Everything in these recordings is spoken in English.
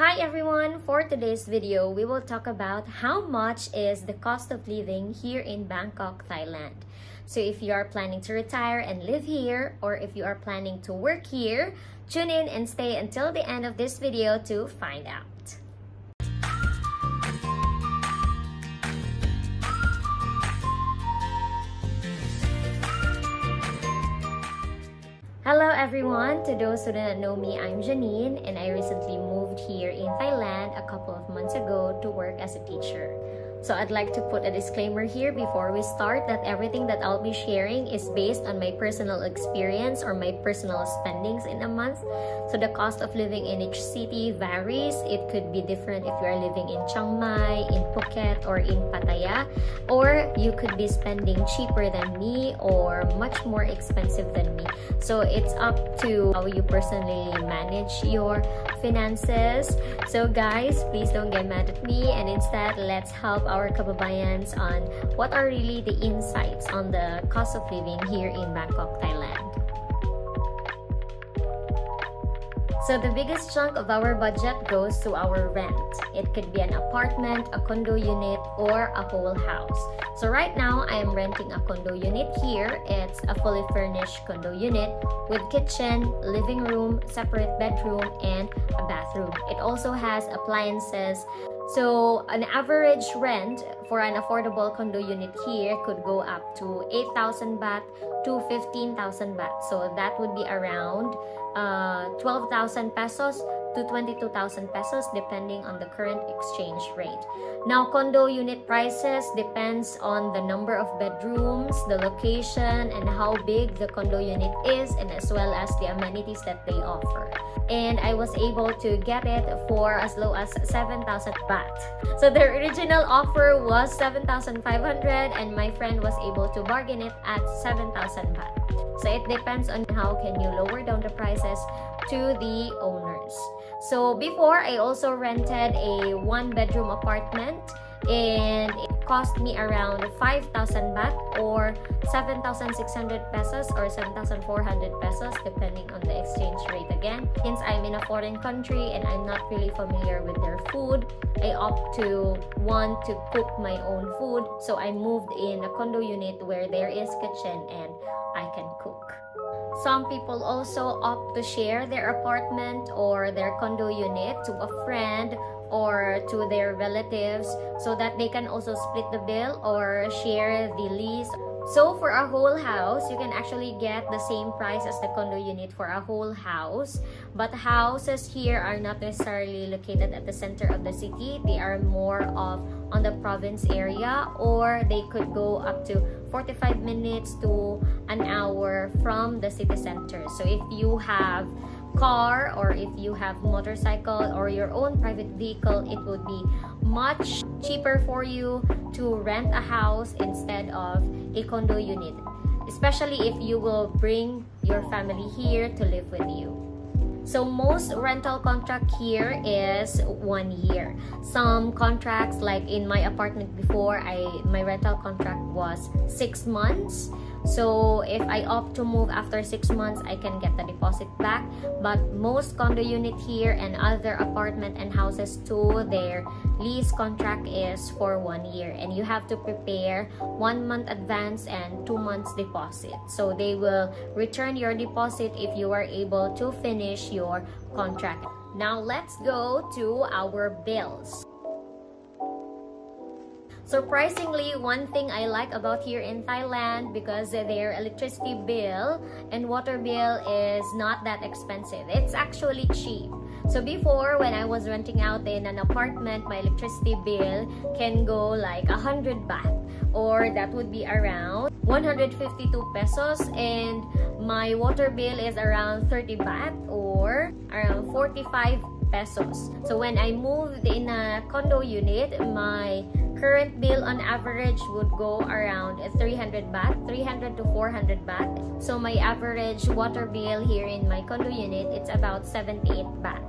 Hi everyone! For today's video, we will talk about how much is the cost of living here in Bangkok, Thailand. So if you are planning to retire and live here, or if you are planning to work here, tune in and stay until the end of this video to find out. Hello everyone! To those who do not know me, I'm Janine and I recently moved here in Thailand a couple of months ago to work as a teacher. So I'd like to put a disclaimer here before we start that everything that I'll be sharing is based on my personal experience or my personal spendings in a month. So the cost of living in each city varies. It could be different if you are living in Chiang Mai, in Phuket, or in Pattaya. Or you could be spending cheaper than me or much more expensive than me. So it's up to how you personally manage your finances. So guys, please don't get mad at me and instead let's help our kababayans on what are really the insights on the cost of living here in Bangkok, Thailand. So the biggest chunk of our budget goes to our rent. It could be an apartment, a condo unit, or a whole house. So right now, I am renting a condo unit here. It's a fully furnished condo unit with kitchen, living room, separate bedroom, and a bathroom. It also has appliances. So an average rent for an affordable condo unit here could go up to 8,000 baht to 15,000 baht. So that would be around 12,000 pesos to 22,000 pesos depending on the current exchange rate. Now condo unit prices depends on the number of bedrooms, the location, and how big the condo unit is, and as well as the amenities that they offer. And I was able to get it for as low as 7,000 baht. So the original offer was 7,500 and my friend was able to bargain it at 7,000 baht. So it depends on how can you lower down the prices to the owners. So before, I also rented a one-bedroom apartment and it cost me around 5,000 baht or 7,600 pesos or 7,400 pesos depending on the exchange rate again. Since I'm in a foreign country and I'm not really familiar with their food, I opt to want to cook my own food. So I moved in a condo unit where there is kitchen and I can cook. Some people also opt to share their apartment or their condo unit to a friend or to their relatives so that they can also split the bill or share the lease. So for a whole house, you can actually get the same price as the condo unit for a whole house. But houses here are not necessarily located at the center of the city. They are more of on the province area, or they could go up to 45 minutes to an hour from the city center. So if you have car or if you have motorcycle or your own private vehicle, it would be much cheaper for you to rent a house instead of a condo unit, especially if you will bring your family here to live with you. So most rental contract here is 1 year. Some contracts, like in my apartment before, my rental contract was 6 months. So if I opt to move after 6 months, I can get the deposit back. But most condo unit here and other apartment and houses too, their lease contract is for 1 year. And you have to prepare 1 month advance and 2 months deposit. So they will return your deposit if you are able to finish your contract. Now let's go to our bills. Surprisingly, one thing I like about here in Thailand, because their electricity bill and water bill is not that expensive. It's actually cheap. So before, when I was renting out in an apartment, my electricity bill can go like 100 baht, or that would be around 152 pesos, and my water bill is around 30 baht or around 45 pesos. So when I moved in a condo unit, my current bill on average would go around 300 baht, 300 to 400 baht. So my average water bill here in my condo unit, it's about 78 baht.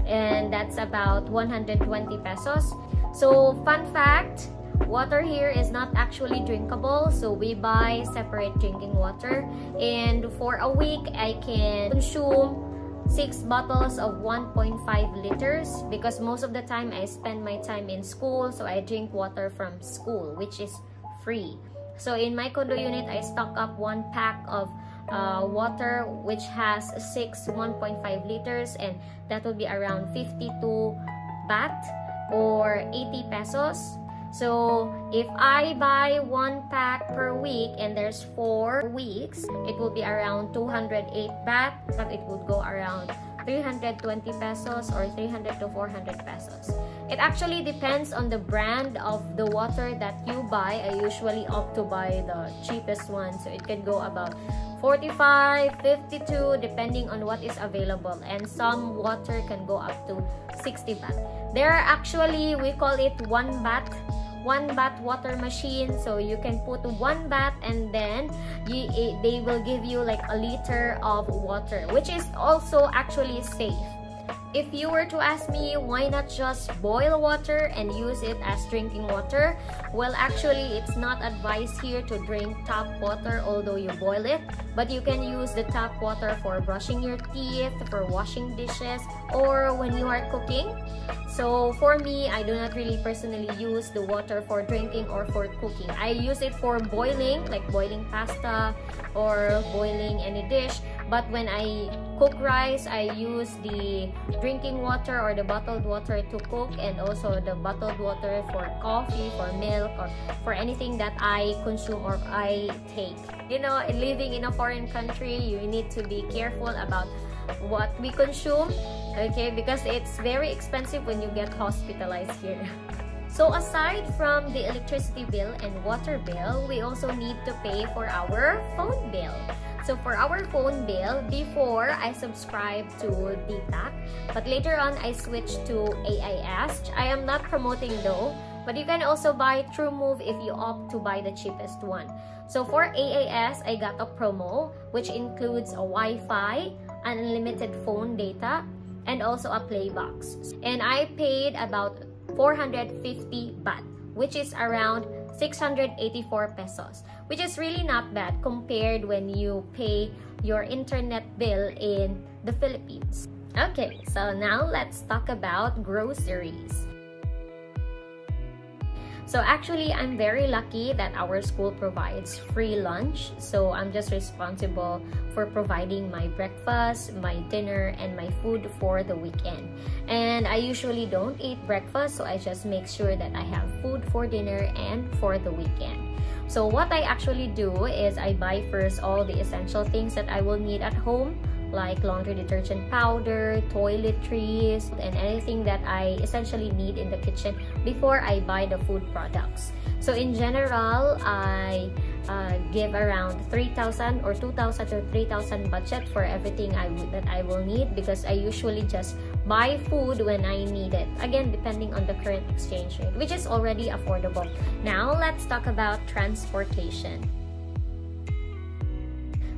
And that's about 120 pesos. So fun fact, water here is not actually drinkable. So we buy separate drinking water. And for a week, I can consume 6 bottles of 1.5 liters because most of the time I spend my time in school, so I drink water from school, which is free. So in my condo unit, I stock up 1 pack of water which has 6 1.5 liters, and that will be around 52 baht or 80 pesos. So if I buy 1 pack per week and there's 4 weeks, it will be around 208 baht. It would go around 320 pesos or 300 to 400 pesos. It actually depends on the brand of the water that you buy. I usually opt to buy the cheapest one, so it can go about 45, 52 depending on what is available, and some water can go up to 60 baht. There are actually, we call it 1 baht water machine, so you can put 1 baht and then they will give you like a liter of water, which is also actually safe. If you were to ask me why not just boil water and use it as drinking water, well, actually it's not advised here to drink tap water although you boil it, but you can use the tap water for brushing your teeth, for washing dishes, or when you are cooking. So for me, I do not really personally use the water for drinking or for cooking. I use it for boiling, like boiling pasta or boiling any dish. But when I cook rice, I use the drinking water or the bottled water to cook, and also the bottled water for coffee, for milk, or for anything that I consume or I take. You know, living in a foreign country, you need to be careful about what we consume, okay, because it's very expensive when you get hospitalized here. So aside from the electricity bill and water bill, we also need to pay for our phone bill. So for our phone bill, before I subscribed to DTAC, but later on I switched to AIS. I am not promoting though, but you can also buy TrueMove if you opt to buy the cheapest one. So for AIS, I got a promo which includes a Wi-Fi, unlimited phone data, and also a play box. And I paid about 450 baht, which is around 684 pesos, which is really not bad compared when you pay your internet bill in the Philippines. Okay, so now let's talk about groceries. So actually, I'm very lucky that our school provides free lunch. So I'm just responsible for providing my breakfast, my dinner, and my food for the weekend. And I usually don't eat breakfast, so I just make sure that I have food for dinner and for the weekend. So what I actually do is I buy first all the essential things that I will need at home, like laundry detergent powder, toiletries, and anything that I essentially need in the kitchen before I buy the food products. So in general, I give around 3,000 or 2,000 to 3,000 budget for everything that I will need, because I usually just buy food when I need it. Again, depending on the current exchange rate, which is already affordable. Now, let's talk about transportation.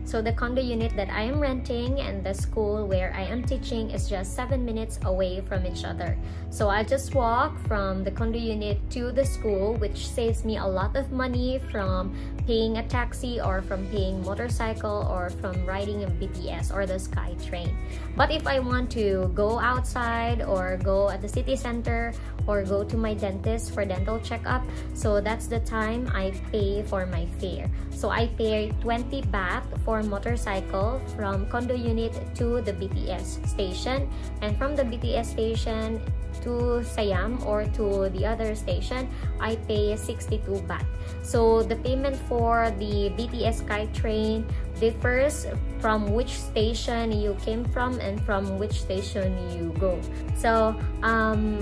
So the condo unit that I am renting and the school where I am teaching is just 7 minutes away from each other. So I just walk from the condo unit to the school, which saves me a lot of money from paying a taxi or from paying motorcycle or from riding a BTS or the Sky Train. But if I want to go outside or go at the city center or go to my dentist for dental checkup, so that's the time I pay for my fare. So I pay 20 baht for motorcycle from condo unit to the BTS station, and from the BTS station to Siam or to the other station, I pay 62 baht. So the payment for the BTS Sky Train differs from which station you came from and from which station you go. So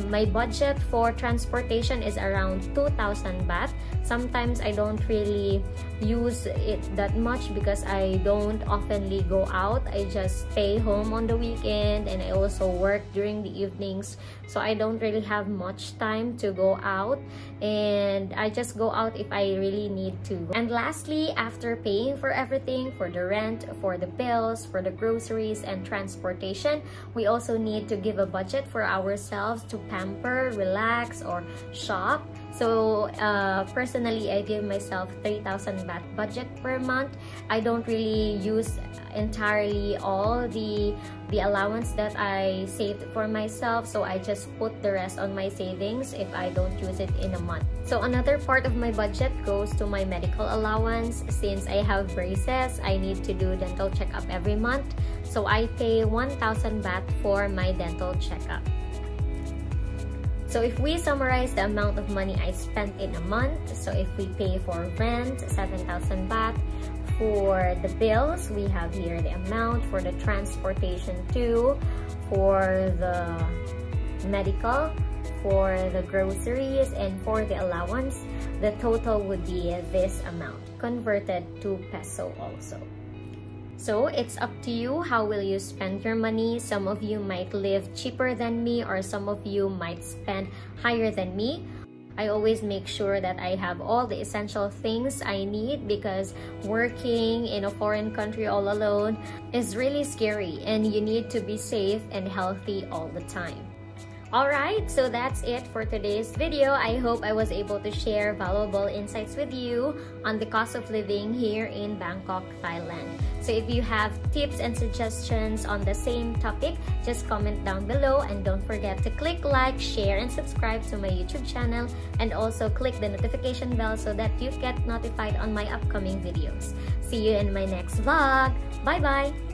my budget for transportation is around 2,000 baht. Sometimes I don't really use it that much because I don't oftenly go out. I just stay home on the weekend, and I also work during the evenings, so I don't really have much time to go out, and I just go out if I really need to. And lastly, after paying for everything, for the rent, for the bills, for the groceries, and transportation, we also need to give a budget for ourselves to pamper, relax, or shop. So personally, I give myself 3,000 baht budget per month. I don't really use entirely all the allowance that I saved for myself, so I just put the rest on my savings if I don't use it in a month. So another part of my budget goes to my medical allowance. Since I have braces, I need to do dental checkup every month, so I pay 1,000 baht for my dental checkup. So if we summarize the amount of money I spent in a month, so if we pay for rent, 7,000 baht, for the bills, we have here the amount, for the transportation too, for the medical, for the groceries, and for the allowance, the total would be this amount, converted to peso also. So it's up to you, how will you spend your money? Some of you might live cheaper than me, or some of you might spend higher than me. I always make sure that I have all the essential things I need, because working in a foreign country all alone is really scary, and you need to be safe and healthy all the time. Alright, so that's it for today's video. I hope I was able to share valuable insights with you on the cost of living here in Bangkok, Thailand. So if you have tips and suggestions on the same topic, just comment down below, and don't forget to click like, share, and subscribe to my YouTube channel, and also click the notification bell so that you get notified on my upcoming videos. See you in my next vlog. Bye bye!